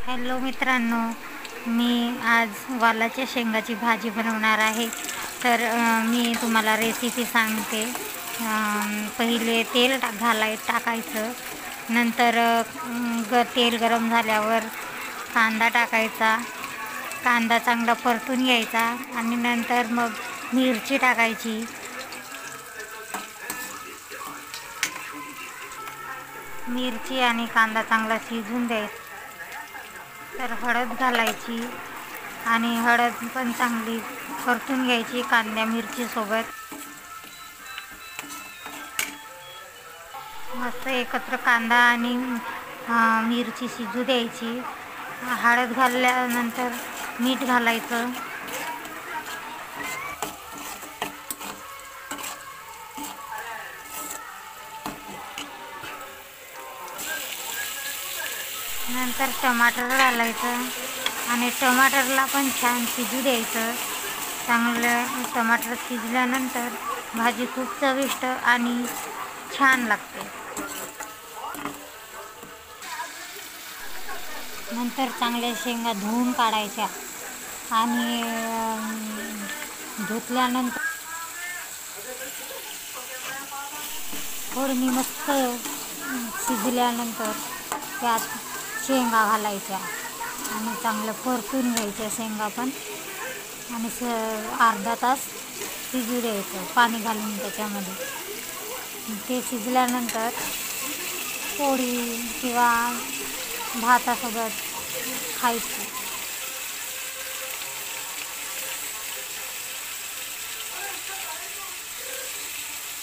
Hello मित्रांनो, मी आज वालाच्या शेंगाची भाजी बनवणार आहे. तर मी तुम्हाला रेसिपी सांगते. पहिले तेल टाकायचं. नंतर तेल गरम झाल्यावर कांदा टाकायचा. कांदा चांगला परतून घ्यायचा आणि नंतर मग मिरची टाकायची. मिरची आणि कांदा चांगला शिजून द्यायचा. तर हळद घालायची आणि हळद पण चांगली परतून घ्यायची कांद्या मिरचीसोबत. मस्त एकत्र कांदा आणि मिरची शिजू द्यायची. हळद घातल्यानंतर मीठ घालायचं. नंतर टमाटर घालायचं आणि टमाटरला पण छान शिजू द्यायचं. चांगलं टमाटर शिजल्यानंतर भाजी खूप चविष्ट आणि छान लागते. नंतर चांगल्या शेंगा धुवून काढायच्या आणि धुतल्यानंतर फोडणी मस्त शिजल्यानंतर त्यात शेंगा घालायच्या आणि चांगलं परतून घ्यायच्या शेंगा पण आणि अर्धा तास शिजू द्यायचं पाणी घालून त्याच्यामध्ये. ते शिजल्यानंतर पोळी किंवा भातासोबत खायचं.